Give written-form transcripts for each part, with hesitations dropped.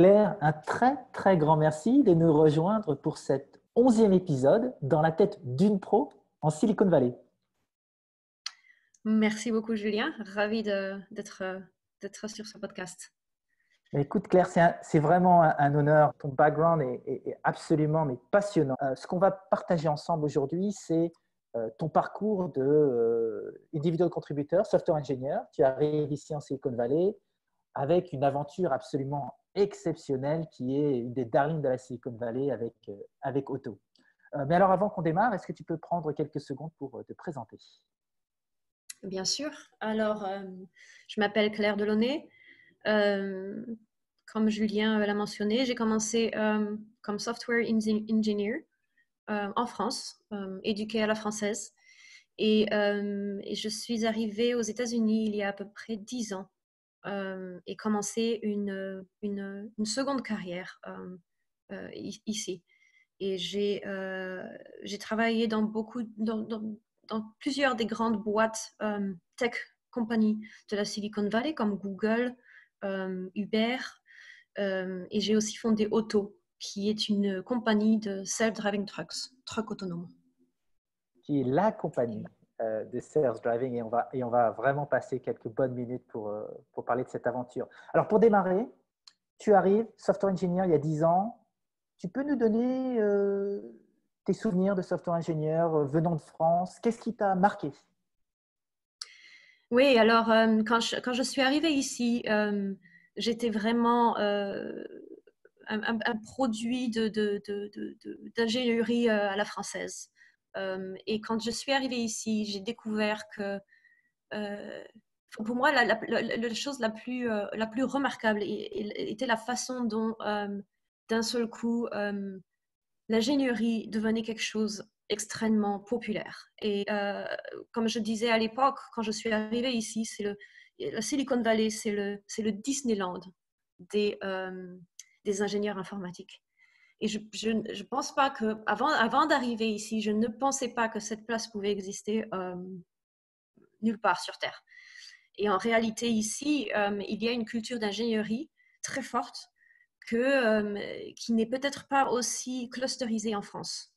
Claire, un très très grand merci de nous rejoindre pour cet 11e épisode dans la tête d'une pro en Silicon Valley. Merci beaucoup, Julien. Ravi d'être sur ce podcast. Écoute Claire, c'est vraiment un honneur. Ton background est absolument passionnant. Ce qu'on va partager ensemble aujourd'hui, c'est ton parcours de individual contributor, software engineer. Tu arrives ici en Silicon Valley avec une aventure absolument exceptionnelle qui est une des darlings de la Silicon Valley avec Otto. Mais alors avant qu'on démarre, est-ce que tu peux prendre quelques secondes pour te présenter? Bien sûr. Alors, je m'appelle Claire Delaunay. Comme Julien l'a mentionné, j'ai commencé comme software engineer en France, éduquée à la française. Et je suis arrivée aux États-Unis il y a à peu près 10 ans et commencé une seconde carrière ici. Et j'ai travaillé dans plusieurs des grandes boîtes tech compagnies de la Silicon Valley comme Google, Uber, et j'ai aussi fondé Otto, qui est une compagnie de self-driving trucks autonomes. Qui est la compagnie de self-driving et on va vraiment passer quelques bonnes minutes pour parler de cette aventure. Alors pour démarrer, tu arrives, software engineer il y a 10 ans. Tu peux nous donner tes souvenirs de software engineer venant de France? Qu'est-ce qui t'a marqué? Oui, alors quand je suis arrivée ici, j'étais vraiment un produit d'ingénierie à la française. Et quand je suis arrivée ici, j'ai découvert que pour moi, la chose la plus remarquable était la façon dont, d'un seul coup, l'ingénierie devenait quelque chose extrêmement populaire. Et comme je disais à l'époque, quand je suis arrivée ici, la Silicon Valley, c'est le Disneyland des ingénieurs informatiques. Et je ne pense pas que, avant d'arriver ici, je ne pensais pas que cette place pouvait exister nulle part sur Terre. Et en réalité, ici, il y a une culture d'ingénierie très forte qui n'est peut-être pas aussi clusterisée en France,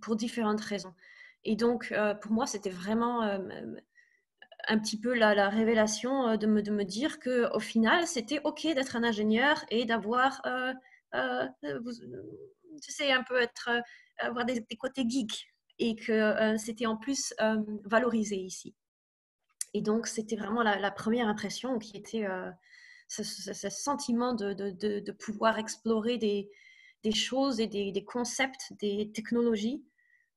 pour différentes raisons. Et donc, pour moi, c'était vraiment un petit peu la révélation de me dire qu'au final, c'était OK d'être un ingénieur et d'avoir, tu sais, un peu avoir des côtés geeks et que c'était en plus valorisé ici. Et donc, c'était vraiment la première impression qui était ce sentiment de pouvoir explorer des choses et des concepts, des technologies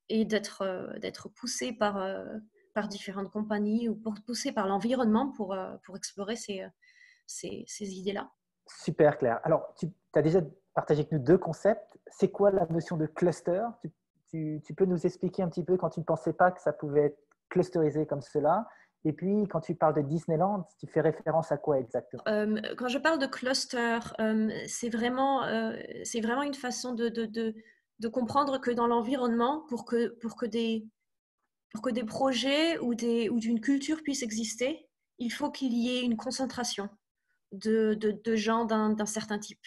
et d'être poussé par différentes compagnies ou poussé par l'environnement pour explorer ces idées-là. Super clair. Alors, tu as déjà partagé avec nous deux concepts. C'est quoi la notion de cluster? Tu peux nous expliquer un petit peu quand tu ne pensais pas que ça pouvait être clusterisé comme cela? Et puis, quand tu parles de Disneyland, tu fais référence à quoi exactement? Quand je parle de cluster, c'est vraiment une façon de comprendre que dans l'environnement, pour que des projets ou d'une culture puisse exister, il faut qu'il y ait une concentration de gens d'un certain type.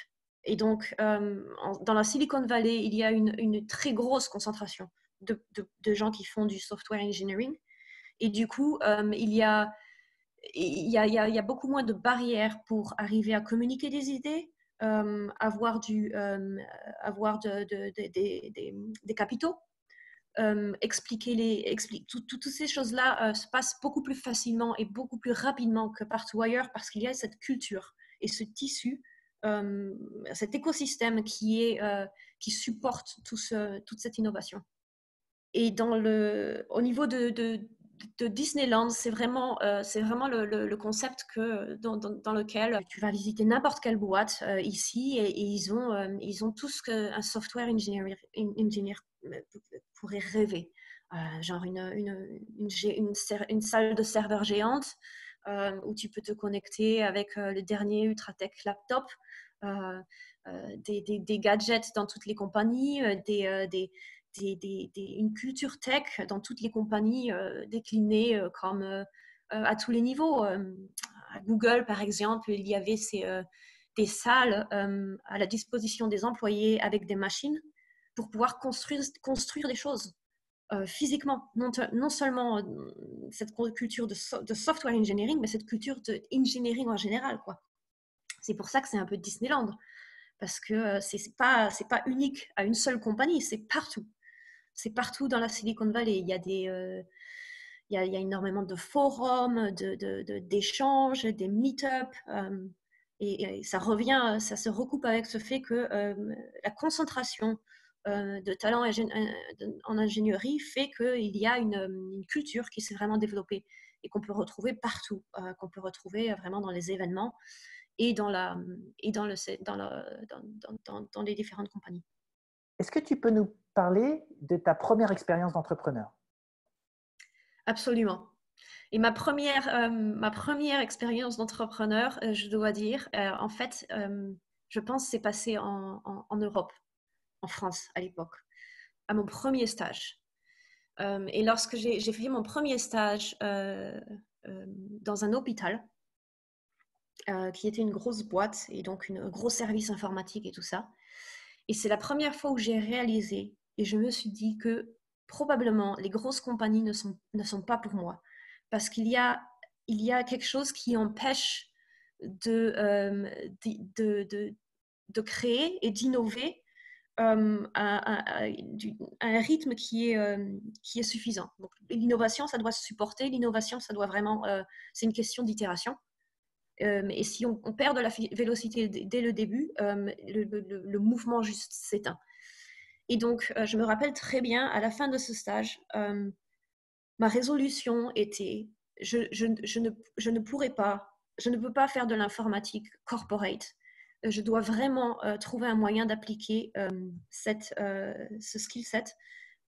Et donc, dans la Silicon Valley, il y a une très grosse concentration de gens qui font du software engineering. Et du coup, il y a beaucoup moins de barrières pour arriver à communiquer des idées, avoir des capitaux, toutes ces choses-là se passent beaucoup plus facilement et beaucoup plus rapidement que partout ailleurs parce qu'il y a cette culture et ce tissu, cet écosystème qui supporte toute cette innovation. Et au niveau de Disneyland, c'est vraiment le concept dans lequel tu vas visiter n'importe quelle boîte ici et ils ont tous un software engineer pourrait rêver. Genre une salle de serveur géante où tu peux te connecter avec le dernier Ultratech laptop, des gadgets dans toutes les compagnies, une culture tech dans toutes les compagnies déclinées à tous les niveaux. À Google, par exemple, il y avait des salles à la disposition des employés avec des machines pour pouvoir construire des choses physiquement. Non seulement cette culture de software engineering, mais cette culture d'engineering en général, quoi. C'est pour ça que c'est un peu Disneyland, parce que c'est pas unique à une seule compagnie, c'est partout. C'est partout dans la Silicon Valley. Il y a il y a énormément de forums, d'échanges, des meet-up. Et ça se recoupe avec ce fait que la concentration de talents en ingénierie fait qu'il y a une culture qui s'est vraiment développée et qu'on peut retrouver partout, qu'on peut retrouver vraiment dans les événements et dans les différentes compagnies. Est-ce que tu peux nous parler de ta première expérience d'entrepreneur? Absolument. Et ma première expérience d'entrepreneur, je dois dire, en fait, je pense que c'est passé en Europe, en France à l'époque, à mon premier stage. Et lorsque j'ai fait mon premier stage dans un hôpital, qui était une grosse boîte et donc un gros service informatique et tout ça. Et c'est la première fois où j'ai réalisé et je me suis dit que probablement les grosses compagnies ne sont pas pour moi parce qu'il y a quelque chose qui empêche de créer et d'innover à un rythme qui est suffisant. Donc, l'innovation, ça doit se supporter. L'innovation, ça doit vraiment, c'est une question d'itération. Et si on perd de la vélocité dès le début, le mouvement juste s'éteint. Et donc, je me rappelle très bien, à la fin de ce stage, ma résolution était, je ne peux pas faire de l'informatique corporate. Je dois vraiment trouver un moyen d'appliquer ce skill set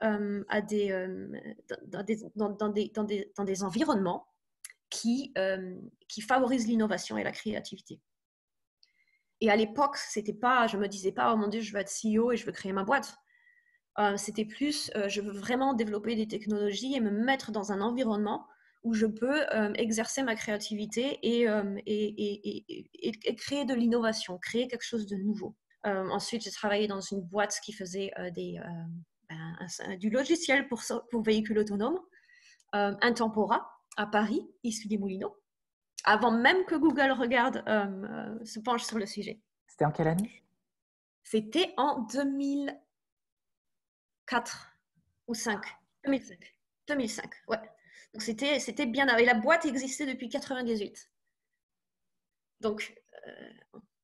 dans des environnements qui favorisent l'innovation et la créativité. Et à l'époque, je me disais pas, oh mon Dieu, je veux être CEO et je veux créer ma boîte. C'était plus, je veux vraiment développer des technologies et me mettre dans un environnement où je peux exercer ma créativité et créer de l'innovation, créer quelque chose de nouveau. Ensuite, j'ai travaillé dans une boîte qui faisait du logiciel pour véhicules autonomes, Intempora, à Paris, issu des Moulineaux, avant même que Google se penche sur le sujet. C'était en quelle année? C'était en 2004 ou 5. 2005, ouais. Donc c'était bien. Et la boîte existait depuis 98. Donc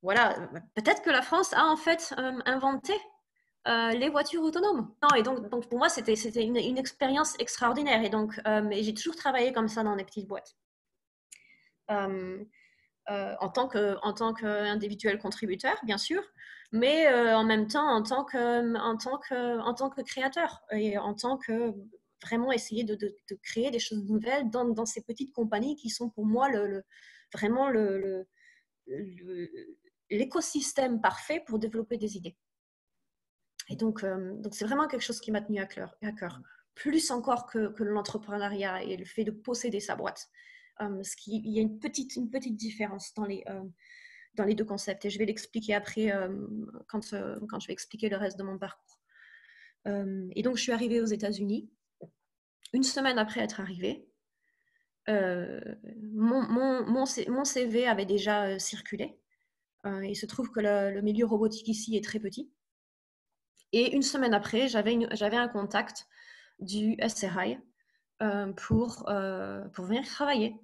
voilà, peut-être que la France a en fait inventé les voitures autonomes. Non, et donc pour moi, c'était une expérience extraordinaire. Et donc, j'ai toujours travaillé comme ça dans des petites boîtes. En tant qu'individuel contributeur, bien sûr, mais en même temps en tant que créateur et en tant que vraiment essayer de créer des choses nouvelles dans ces petites compagnies qui sont pour moi vraiment l'écosystème parfait pour développer des idées. Et donc c'est vraiment quelque chose qui m'a tenu à cœur, plus encore que l'entrepreneuriat et le fait de posséder sa boîte. Il y a une petite différence dans les deux concepts et je vais l'expliquer après quand je vais expliquer le reste de mon parcours. Et donc, je suis arrivée aux États-Unis. Une semaine après être arrivée, mon CV avait déjà circulé. Il se trouve que le milieu robotique ici est très petit. Et une semaine après, j'avais un contact du SRI pour venir travailler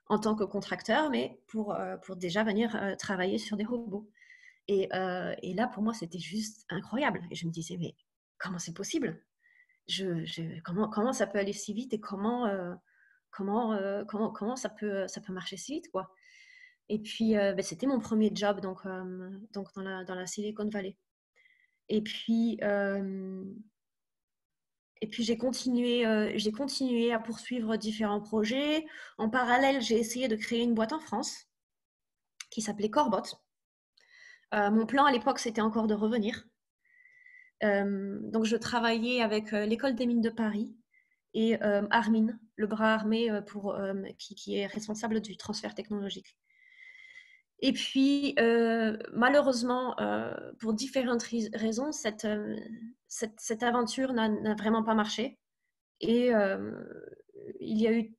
en tant que contracteur, mais pour déjà venir travailler sur des robots. Et là, pour moi, c'était juste incroyable. Et je me disais, mais comment c'est possible? Comment ça peut aller si vite et comment ça peut marcher si vite, quoi. Et puis, c'était mon premier job donc dans la Silicon Valley. Et puis j'ai continué à poursuivre différents projets. En parallèle, j'ai essayé de créer une boîte en France qui s'appelait Corbot. Mon plan à l'époque, c'était encore de revenir. Donc, je travaillais avec l'École des mines de Paris et Armin, le bras armé qui est responsable du transfert technologique. Et puis, malheureusement, pour différentes raisons, cette aventure n'a vraiment pas marché. Et il y a eu...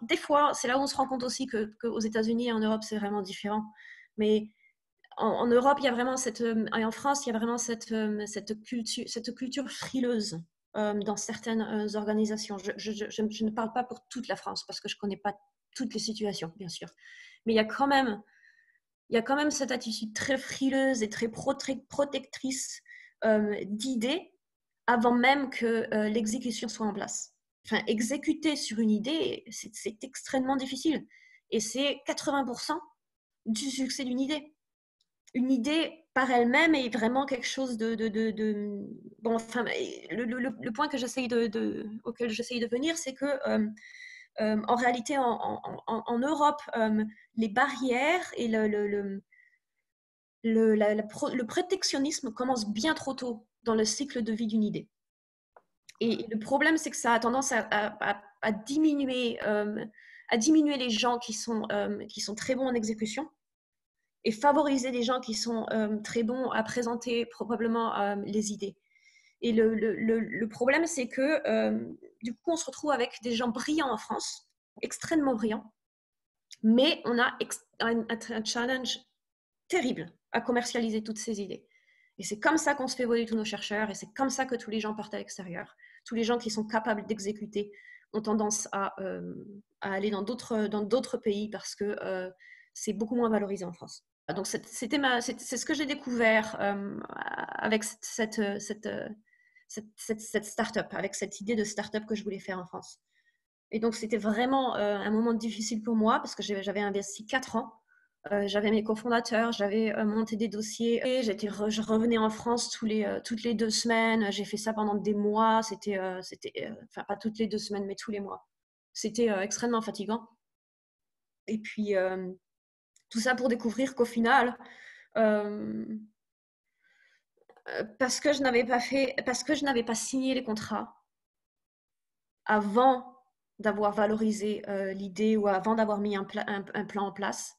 Des fois, c'est là où on se rend compte aussi qu'aux États-Unis et en Europe, c'est vraiment différent. Mais en Europe, il y a vraiment et en France, il y a vraiment cette culture frileuse dans certaines organisations. Je ne parle pas pour toute la France parce que je ne connais pas toutes les situations, bien sûr. Mais il y a quand même cette attitude très frileuse et très protectrice d'idées avant même que l'exécution soit en place. Enfin, exécuter sur une idée, c'est extrêmement difficile. Et c'est 80% du succès d'une idée. Une idée par elle-même est vraiment quelque chose de... Bon, enfin, le point que auquel j'essaye de venir, c'est que en réalité, en Europe, les barrières et le protectionnisme commence bien trop tôt dans le cycle de vie d'une idée. Et le problème, c'est que ça a tendance à diminuer les gens qui sont très bons en exécution et favoriser les gens qui sont très bons à présenter probablement les idées. Et le problème, c'est que du coup, on se retrouve avec des gens brillants en France, extrêmement brillants, mais on a un challenge terrible à commercialiser toutes ces idées. Et c'est comme ça qu'on se fait voler tous nos chercheurs, et c'est comme ça que tous les gens partent à l'extérieur. Tous les gens qui sont capables d'exécuter ont tendance à aller dans d'autres pays parce que c'est beaucoup moins valorisé en France. Donc c'est ce que j'ai découvert avec cette start-up, avec cette idée de start-up que je voulais faire en France. Et donc c'était vraiment un moment difficile pour moi parce que j'avais investi 4 ans. J'avais mes cofondateurs, j'avais monté des dossiers et je revenais en France toutes les 2 semaines. J'ai fait ça pendant des mois. C'était enfin pas toutes les 2 semaines, mais tous les mois. C'était extrêmement fatigant. Et puis tout ça pour découvrir qu'au final, parce que je n'avais pas signé les contrats avant d'avoir valorisé l'idée ou avant d'avoir mis un plan en place,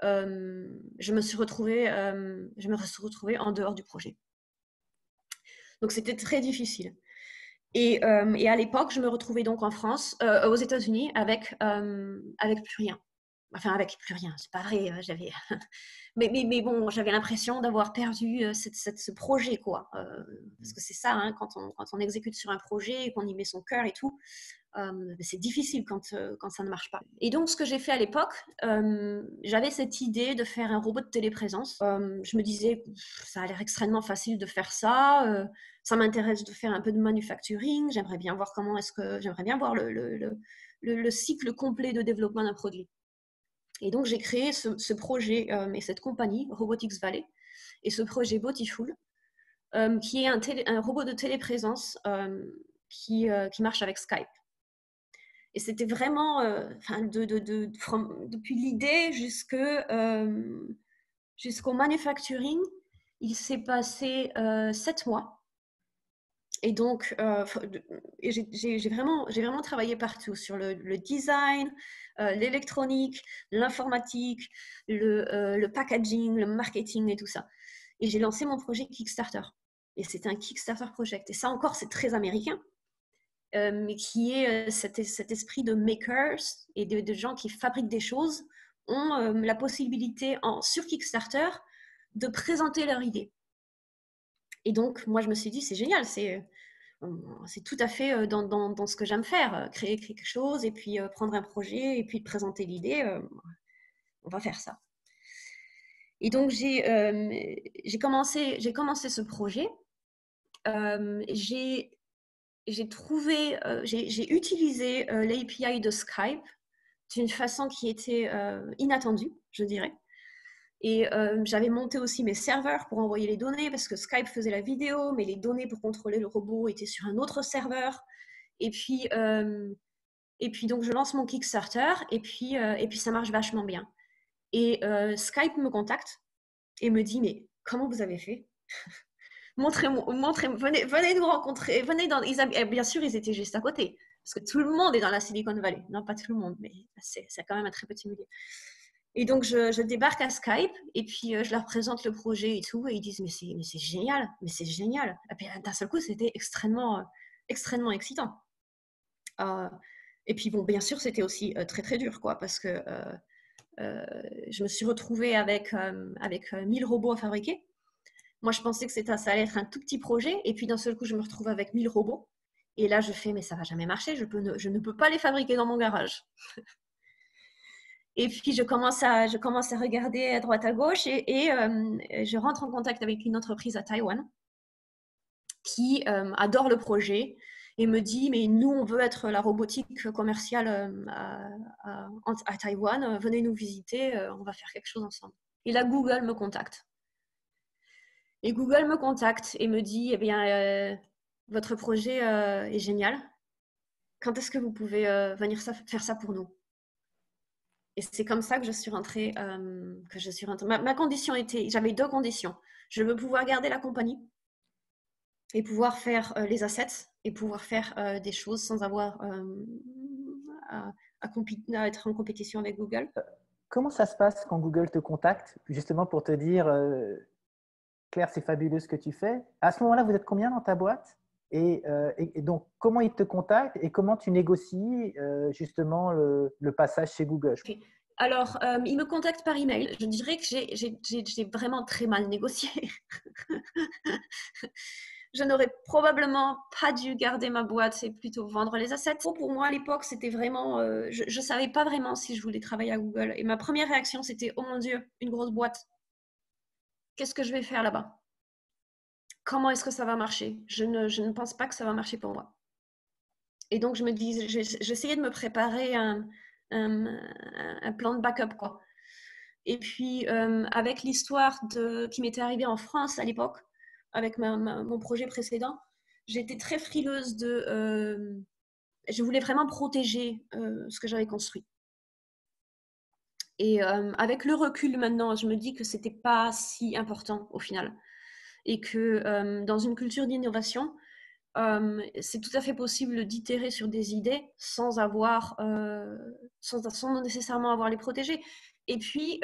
je me suis retrouvée en dehors du projet. Donc c'était très difficile. Et à l'époque, je me retrouvais donc en France, aux États-Unis, avec plus rien. Enfin, avec plus rien, c'est pas vrai. J'avais, mais bon, j'avais l'impression d'avoir perdu ce projet, quoi. Parce que c'est ça, hein, quand on exécute sur un projet, qu'on y met son cœur et tout, c'est difficile quand ça ne marche pas. Et donc, ce que j'ai fait à l'époque, j'avais cette idée de faire un robot de téléprésence. Je me disais, ça a l'air extrêmement facile de faire ça. Ça m'intéresse de faire un peu de manufacturing. J'aimerais bien voir le cycle complet de développement d'un produit. Et donc, j'ai créé ce projet et cette compagnie, Robotics Valley, et ce projet Botiful, qui est un robot de téléprésence qui marche avec Skype. Et c'était vraiment, depuis l'idée jusqu'au manufacturing, il s'est passé 7 mois. Et donc, j'ai vraiment travaillé partout, sur le design, l'électronique, l'informatique, le packaging, le marketing et tout ça. Et j'ai lancé mon projet Kickstarter. Et c'était un Kickstarter project. Et ça encore, c'est très américain. Mais qui est cet esprit de makers et de gens qui fabriquent des choses, ont la possibilité sur Kickstarter de présenter leur idée. Et donc, moi, je me suis dit, c'est génial, c'est tout à fait dans ce que j'aime faire, créer quelque chose et puis prendre un projet et puis présenter l'idée, on va faire ça. Et donc, j'ai commencé ce projet. J'ai utilisé l'API de Skype d'une façon qui était inattendue, je dirais. Et j'avais monté aussi mes serveurs pour envoyer les données parce que Skype faisait la vidéo, mais les données pour contrôler le robot étaient sur un autre serveur. Et puis donc, je lance mon Kickstarter et puis ça marche vachement bien. Et Skype me contacte et me dit, mais comment vous avez fait? Montrez-moi, venez nous rencontrer, bien sûr, ils étaient juste à côté, parce que tout le monde est dans la Silicon Valley. Non, pas tout le monde, mais c'est quand même un très petit milieu. Et donc, je débarque à Skype et puis je leur présente le projet et tout. Et ils disent, mais c'est génial, mais c'est génial. Et puis d'un seul coup, c'était extrêmement excitant. Et puis, bon, bien sûr, c'était aussi très, très dur, quoi, parce que je me suis retrouvée avec 1000 robots à fabriquer. Moi, je pensais que ça allait être un tout petit projet. Et puis, d'un seul coup, je me retrouve avec 1000 robots. Et là, je fais, mais ça va jamais marcher. Je ne peux pas les fabriquer dans mon garage. Et puis, je commence à regarder à droite, à gauche. Et je rentre en contact avec une entreprise à Taïwan qui adore le projet et me dit, mais nous, on veut être la robotique commerciale à Taïwan. Venez nous visiter. On va faire quelque chose ensemble. Et là, Google me contacte. Et Google me contacte et me dit, eh bien, votre projet est génial. Quand est-ce que vous pouvez venir faire ça pour nous? Et c'est comme ça que je suis rentrée. Ma condition était, j'avais 2 conditions. Je veux pouvoir garder la compagnie et pouvoir faire les assets et pouvoir faire des choses sans avoir à être en compétition avec Google. Comment ça se passe quand Google te contacte, justement pour te dire Claire, c'est fabuleux ce que tu fais. À ce moment-là, vous êtes combien dans ta boîte et donc, comment ils te contactent et comment tu négocies justement le passage chez Google? Okay. Alors, ils me contactent par email. Je dirais que j'ai vraiment très mal négocié. Je n'aurais probablement pas dû garder ma boîte et plutôt vendre les assets. Pour moi, à l'époque, c'était vraiment... je ne savais pas vraiment si je voulais travailler à Google. Et ma première réaction, c'était « Oh mon Dieu, une grosse boîte. Qu'est-ce que je vais faire là-bas? Comment est-ce que ça va marcher? Je ne pense pas que ça va marcher pour moi. » Et donc, je me dis, j'essayais de me préparer un plan de backup, quoi. Et puis, avec l'histoire qui m'était arrivée en France à l'époque, avec mon projet précédent, j'étais très frileuse je voulais vraiment protéger ce que j'avais construit. Et avec le recul maintenant, je me dis que c'était pas si important au final. Et que dans une culture d'innovation, c'est tout à fait possible d'itérer sur des idées sans nécessairement avoir les protégés. Et puis,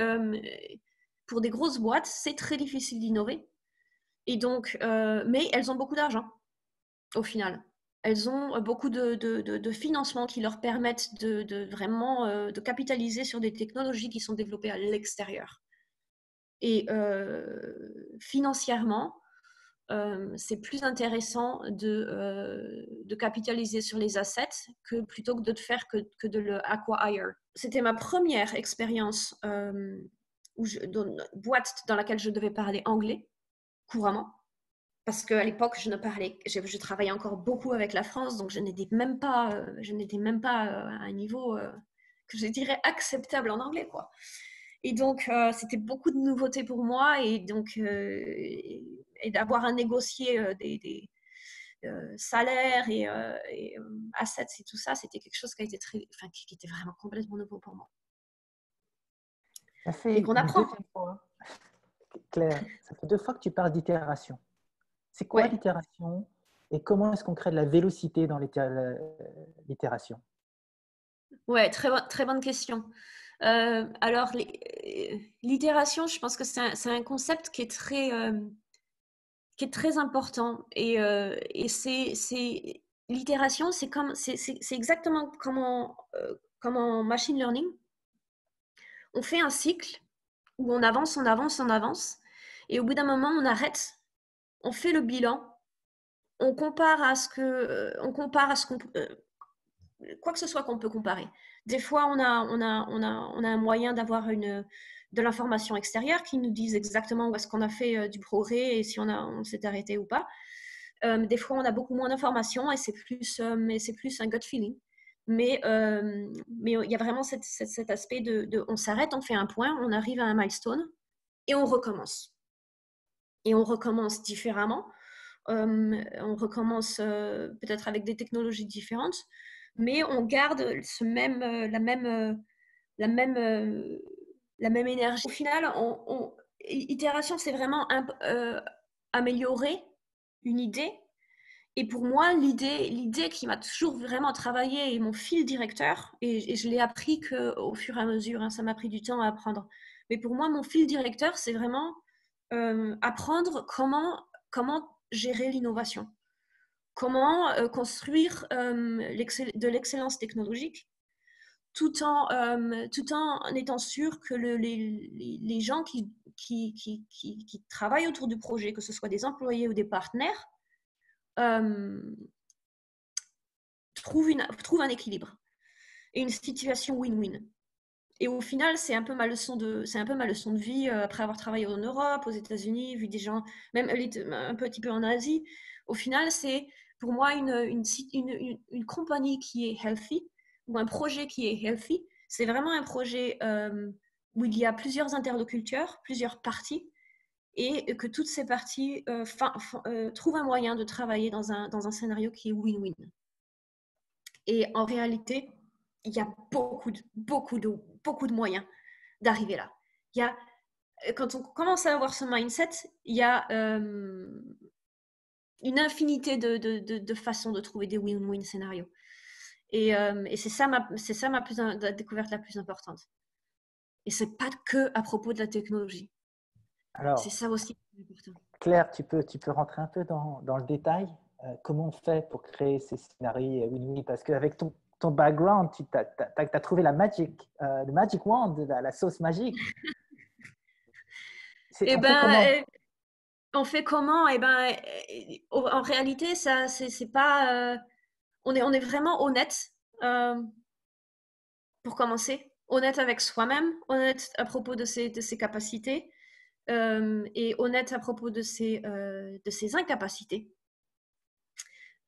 pour des grosses boîtes, c'est très difficile d'innover. Et donc, mais elles ont beaucoup d'argent au final. Elles ont beaucoup de financements qui leur permettent vraiment de capitaliser sur des technologies qui sont développées à l'extérieur. Et financièrement, c'est plus intéressant de capitaliser sur les assets plutôt que de faire que de le acquire. C'était ma première expérience boîte dans laquelle je devais parler anglais couramment. Parce qu'à l'époque, je travaillais encore beaucoup avec la France, donc je n'étais même pas à un niveau que je dirais acceptable en anglais, quoi. Et donc, c'était beaucoup de nouveautés pour moi, et donc et d'avoir à négocier des salaires et assets et tout ça, c'était quelque chose qui était vraiment complètement nouveau pour moi. Ça fait Et qu'on apprend. deuxième fois, Claire, ça fait 2 fois que tu parles d'itération. C'est quoi Ouais. l'itération et comment est-ce qu'on crée de la vélocité dans l'itération? Ouais, très bonne question. Alors, l'itération, je pense que c'est un concept qui est très important. Et l'itération, c'est exactement comme en machine learning. On fait un cycle où on avance, on avance, on avance. Et au bout d'un moment, on arrête, on fait le bilan, on compare à quoi que ce soit qu'on peut comparer. Des fois, on a un moyen d'avoir de l'information extérieure qui nous dise exactement où est-ce qu'on a fait du progrès et si on s'est arrêté ou pas. Des fois, on a beaucoup moins d'informations et c'est plus un gut feeling. Mais il y a vraiment cet aspect on s'arrête, on fait un point, on arrive à un milestone et on recommence. Et on recommence différemment. On recommence peut-être avec des technologies différentes, mais on garde la même énergie. Au final, itération, c'est vraiment améliorer une idée Et pour moi, l'idée qui m'a toujours vraiment travaillé et mon fil directeur, et je l'ai appris qu'au fur et à mesure, hein, ça m'a pris du temps à apprendre. Mais pour moi, mon fil directeur, c'est vraiment apprendre comment gérer l'innovation, comment construire de l'excellence technologique, tout en étant sûr que les gens qui travaillent autour du projet, que ce soit des employés ou des partenaires, euh, trouve un équilibre et une situation win-win. Et au final, c'est un peu ma leçon de vie après avoir travaillé en Europe, aux États-Unis, vu des gens, même un petit peu en Asie. Au final, c'est pour moi une compagnie qui est healthy ou un projet qui est healthy. C'est vraiment un projet où il y a plusieurs interlocuteurs, plusieurs parties, et que toutes ces parties trouvent un moyen de travailler dans un scénario qui est win-win. Et en réalité, il y a beaucoup de moyens d'arriver là. Quand on commence à avoir ce mindset, il y a une infinité de façons de trouver des win-win scénarios. Et c'est ça la découverte la plus importante. Et c'est pas que à propos de la technologie. C'est Alors, ça aussi qui est important. Claire, tu peux rentrer un peu dans le détail. Comment on fait pour créer ces scénarios win-win? Parce qu'avec ton background, tu as trouvé le magic wand, la sauce magique. Eh On fait comment? ben, on fait comment? Eh ben, en réalité, ça, c'est pas. On est vraiment honnête pour commencer, honnête avec soi-même, honnête à propos de ses capacités et honnête à propos de ses incapacités.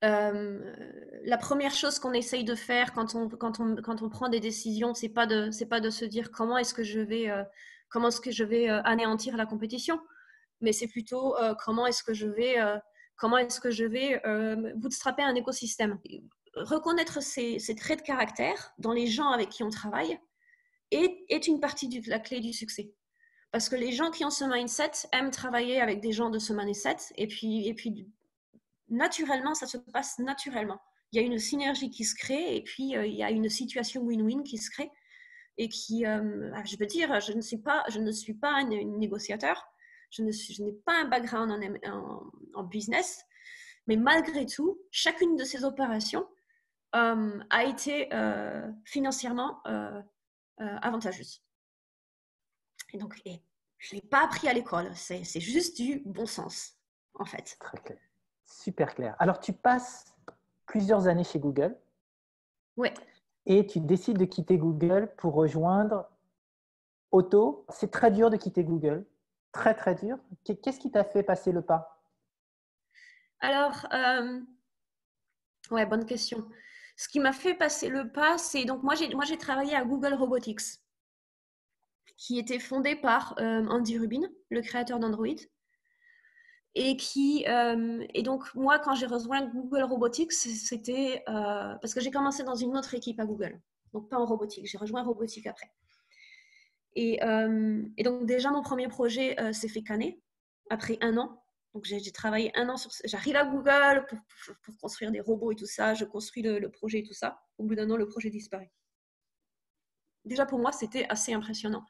La première chose qu'on essaye de faire quand on prend des décisions, c'est pas de se dire comment est-ce que je vais anéantir la compétition, mais c'est plutôt comment est-ce que je vais bootstrapper un écosystème. Reconnaître ces traits de caractère dans les gens avec qui on travaille est une partie de la clé du succès. Parce que les gens qui ont ce mindset aiment travailler avec des gens de ce mindset, et puis naturellement, ça se passe naturellement. Il y a une synergie qui se crée, et puis il y a une situation win-win qui se crée, et qui, je veux dire, je ne suis pas un négociateur, je n'ai pas un background en business, mais malgré tout, chacune de ces opérations a été financièrement avantageuse. Et donc, je ne l'ai pas appris à l'école, c'est juste du bon sens, en fait. Très clair. Super clair. Alors, tu passes plusieurs années chez Google. Ouais. Et tu décides de quitter Google pour rejoindre Otto. C'est très dur de quitter Google. Très, très dur. Qu'est-ce qui t'a fait passer le pas? Alors, ouais, bonne question. Ce qui m'a fait passer le pas, c'est donc moi j'ai travaillé à Google Robotics, qui était fondé par Andy Rubin, le créateur d'Android, et donc moi quand j'ai rejoint Google Robotics, c'était parce que j'ai commencé dans une autre équipe à Google, donc pas en robotique. J'ai rejoint robotique après. Et donc déjà mon premier projet s'est fait canner après un an. Donc j'ai travaillé un an sur. J'arrive à Google pour construire des robots et tout ça. Je construis le projet et tout ça. Au bout d'un an, le projet disparaît. Déjà pour moi, c'était assez impressionnant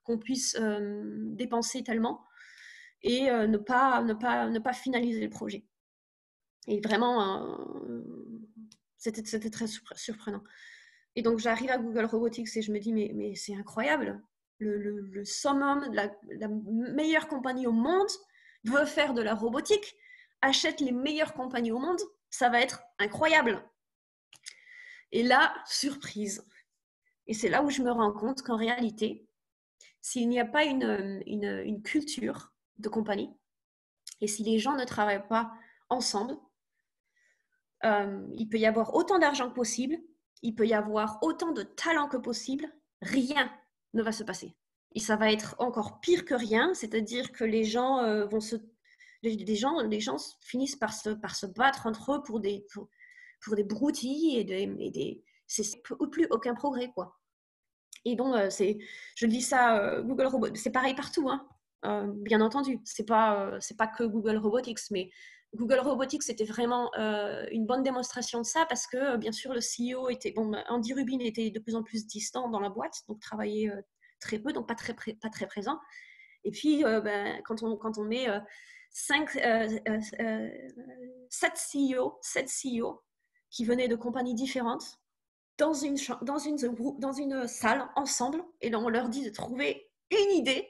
qu'on puisse dépenser tellement et ne pas finaliser le projet. Et vraiment, c'était très surprenant. Et donc j'arrive à Google Robotics et je me dis mais c'est incroyable. Le summum, la meilleure compagnie au monde veut faire de la robotique, achète les meilleures compagnies au monde, ça va être incroyable. Et là, surprise. Et c'est là où je me rends compte qu'en réalité, s'il n'y a pas une culture de compagnie, et si les gens ne travaillent pas ensemble, il peut y avoir autant d'argent que possible, il peut y avoir autant de talent que possible, rien ne va se passer. Et ça va être encore pire que rien, c'est-à-dire que les gens les gens finissent par se battre entre eux pour des broutilles c'est plus aucun progrès, quoi. Et donc je dis ça, Google Robotics, c'est pareil partout, hein. Bien entendu, c'est pas que Google Robotics, mais Google Robotics, c'était vraiment une bonne démonstration de ça parce que, bien sûr, le CEO était, bon, Andy Rubin était de plus en plus distant dans la boîte, donc travaillait très peu, donc pas très présent. Et puis, quand on met 7 CEO qui venaient de compagnies différentes dans une salle ensemble, et là, on leur dit de trouver une idée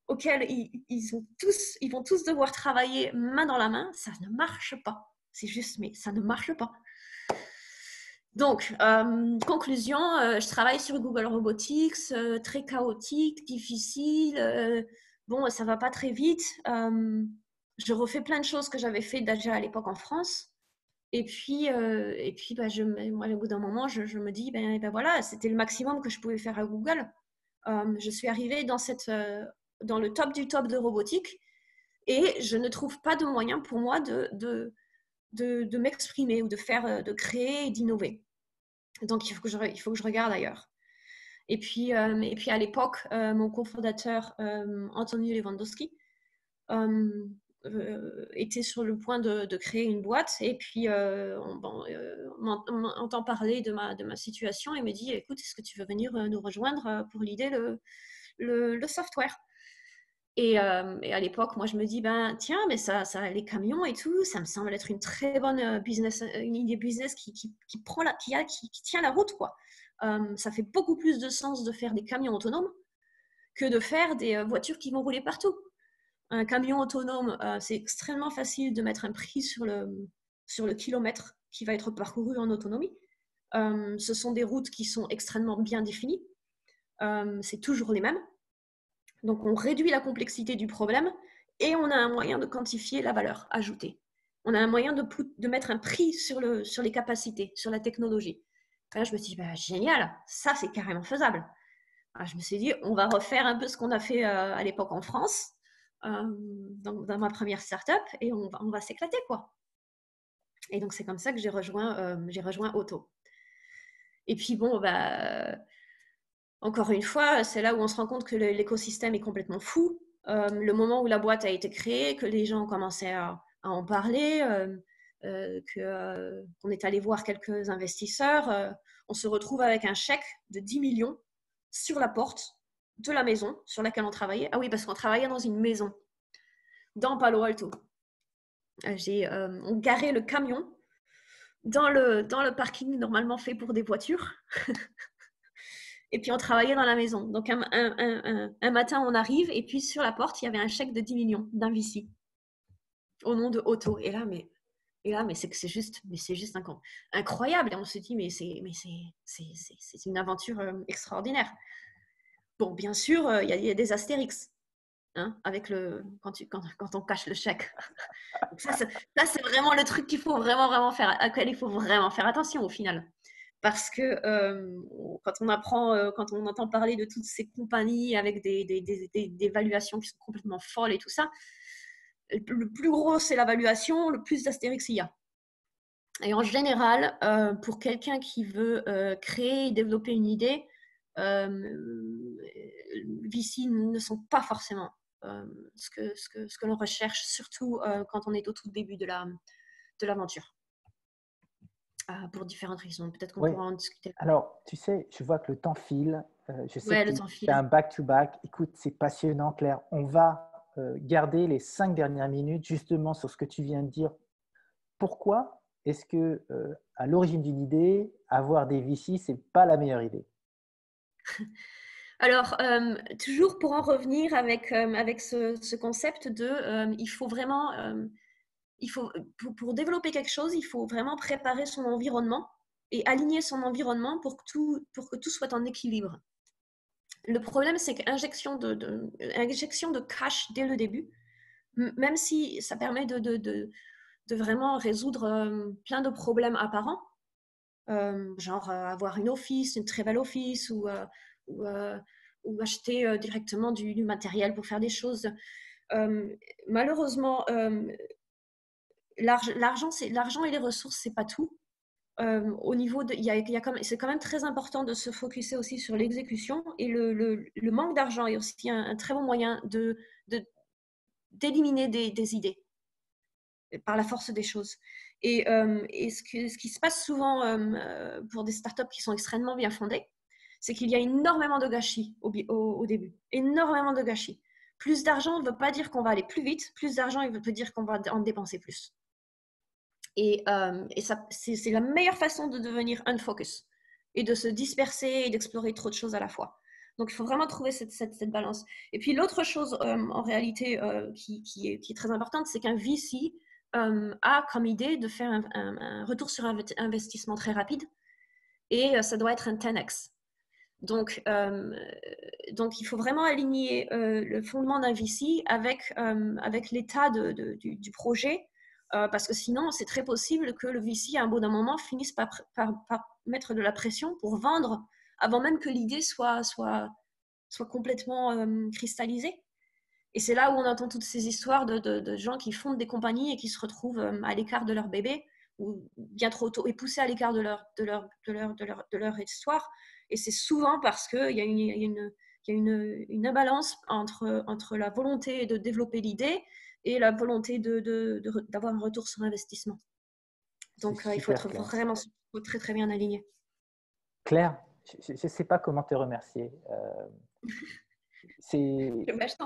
auquel ils vont tous devoir travailler main dans la main, ça ne marche pas. C'est juste, mais ça ne marche pas. Donc, conclusion, je travaille sur Google Robotics, très chaotique, difficile, bon, ça va pas très vite. Je refais plein de choses que j'avais fait déjà à l'époque en France. Et puis, moi, au bout d'un moment, je me dis, ben voilà, c'était le maximum que je pouvais faire à Google. Je suis arrivée dans le top du top de robotique et je ne trouve pas de moyen pour moi de m'exprimer ou de créer et d'innover. Donc, il faut que je regarde ailleurs. Et puis à l'époque, mon cofondateur, Anthony Lewandowski, était sur le point de créer une boîte. Et puis, on entend parler de ma situation et me dit, écoute, est-ce que tu veux venir nous rejoindre pour l'idée le software? Et à l'époque, moi, je me dis, ben tiens, mais ça, les camions et tout, ça me semble être une très bonne business, une idée business qui tient la route, quoi. Ça fait beaucoup plus de sens de faire des camions autonomes que de faire des voitures qui vont rouler partout. Un camion autonome, c'est extrêmement facile de mettre un prix sur le kilomètre qui va être parcouru en autonomie. Ce sont des routes qui sont extrêmement bien définies. C'est toujours les mêmes. Donc, on réduit la complexité du problème et on a un moyen de quantifier la valeur ajoutée. On a un moyen de mettre un prix sur les capacités, sur la technologie. Là, je me suis dit, bah, génial, ça, c'est carrément faisable. Alors, je me suis dit, on va refaire un peu ce qu'on a fait à l'époque en France, dans ma première startup, et on va s'éclater, quoi. Et donc, c'est comme ça que j'ai rejoint Auto. Et puis, bon, encore une fois, c'est là où on se rend compte que l'écosystème est complètement fou. Le moment où la boîte a été créée, que les gens ont commencé à en parler, qu'on est allé voir quelques investisseurs, on se retrouve avec un chèque de 10 millions sur la porte de la maison sur laquelle on travaillait. Ah oui, parce qu'on travaillait dans une maison dans Palo Alto. On garait le camion dans le parking normalement fait pour des voitures. Et puis, on travaillait dans la maison. Donc, un matin, on arrive et puis sur la porte, il y avait un chèque de 10 millions d'un VC au nom de Auto. Et là, c'est juste incroyable. Et on se dit, mais c'est une aventure extraordinaire. Bon, bien sûr, il y a des astérix. Hein, avec quand on cache le chèque. Donc ça, c'est vraiment le truc qu'il faut vraiment faire, à laquelle il faut vraiment faire attention au final. Parce que quand on entend parler de toutes ces compagnies avec des valuations qui sont complètement folles et tout ça, le plus gros c'est la valuation, le plus d'astérix il y a. Et en général, pour quelqu'un qui veut créer et développer une idée, VC ne sont pas forcément ce que l'on recherche, surtout quand on est au tout début de l'aventure. Pour différentes raisons. Peut-être qu'on pourra en discuter. Alors, tu sais, je vois que le temps file. Je sais que le temps tu file. as un back-to-back. Écoute, c'est passionnant, Claire. On va garder les 5 dernières minutes justement sur ce que tu viens de dire. Pourquoi est-ce que, à l'origine d'une idée, avoir des VC, ce n'est pas la meilleure idée? Alors, toujours pour en revenir avec ce concept il faut vraiment, pour développer quelque chose, il faut vraiment préparer son environnement et aligner son environnement pour que tout soit en équilibre. Le problème, c'est qu'injection de cash dès le début, même si ça permet de vraiment résoudre plein de problèmes apparents, genre avoir une très belle office ou acheter directement du matériel pour faire des choses. Malheureusement, l'argent et les ressources, c'est pas tout. Au niveau c'est quand même très important de se focuser aussi sur l'exécution et le manque d'argent est aussi un très bon moyen d'éliminer des idées. par la force des choses. Et ce qui se passe souvent pour des startups qui sont extrêmement bien fondées, c'est qu'il y a énormément de gâchis au début. Énormément de gâchis. Plus d'argent ne veut pas dire qu'on va aller plus vite. Plus d'argent, il veut dire qu'on va en dépenser plus. Et ça, c'est la meilleure façon de devenir unfocus et de se disperser et d'explorer trop de choses à la fois. Donc, il faut vraiment trouver cette balance. Et puis, l'autre chose, en réalité, qui est très importante, c'est qu'un VC a comme idée de faire un retour sur investissement très rapide. Et ça doit être un 10x. Donc, il faut vraiment aligner le fondement d'un VC avec l'état du projet, parce que sinon, c'est très possible que le VC, à un bout d'un moment, finisse par mettre de la pression pour vendre avant même que l'idée soit complètement cristallisée. Et c'est là où on entend toutes ces histoires de gens qui fondent des compagnies et qui se retrouvent à l'écart de leur bébé, ou bien trop tôt, et poussés à l'écart de leur histoire. Et c'est souvent parce qu'il y a une imbalance entre la volonté de développer l'idée et la volonté d'avoir un retour sur investissement. Donc, il faut être vraiment très, très bien aligné. Claire, je ne sais pas comment te remercier. C'est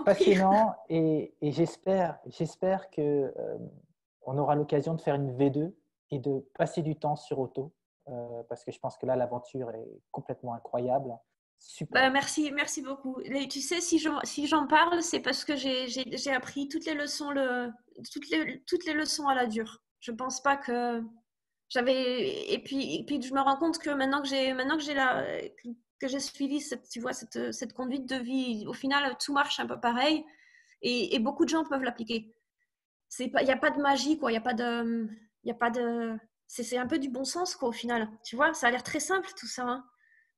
passionnant et j'espère que on aura l'occasion de faire une V2 et de passer du temps sur Auto, parce que je pense que là, l'aventure est complètement incroyable. Super. Merci beaucoup. Et tu sais, si j'en parle, c'est parce que j'ai appris toutes les leçons à la dure. Je pense pas que j'avais. Et puis je me rends compte que maintenant que j'ai suivi cette conduite de vie, au final, tout marche un peu pareil et beaucoup de gens peuvent l'appliquer. Il n'y a pas de magie, quoi. Il y a pas de. C'est un peu du bon sens, quoi, au final. Tu vois, ça a l'air très simple tout ça, hein.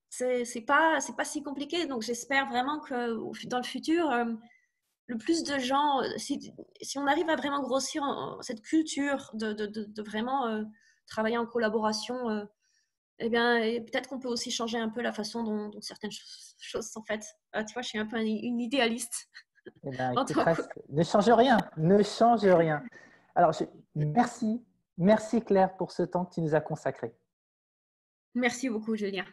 C'est pas si compliqué. Donc, j'espère vraiment que dans le futur, le plus de gens, si on arrive à vraiment grossir cette culture de vraiment travailler en collaboration, eh bien, peut-être qu'on peut aussi changer un peu la façon dont certaines choses sont faites. Tu vois, je suis un peu une idéaliste. Eh ben, écoute, ne change rien, ne change rien. Alors, merci Claire pour ce temps que tu nous as consacré. Merci beaucoup, Julien.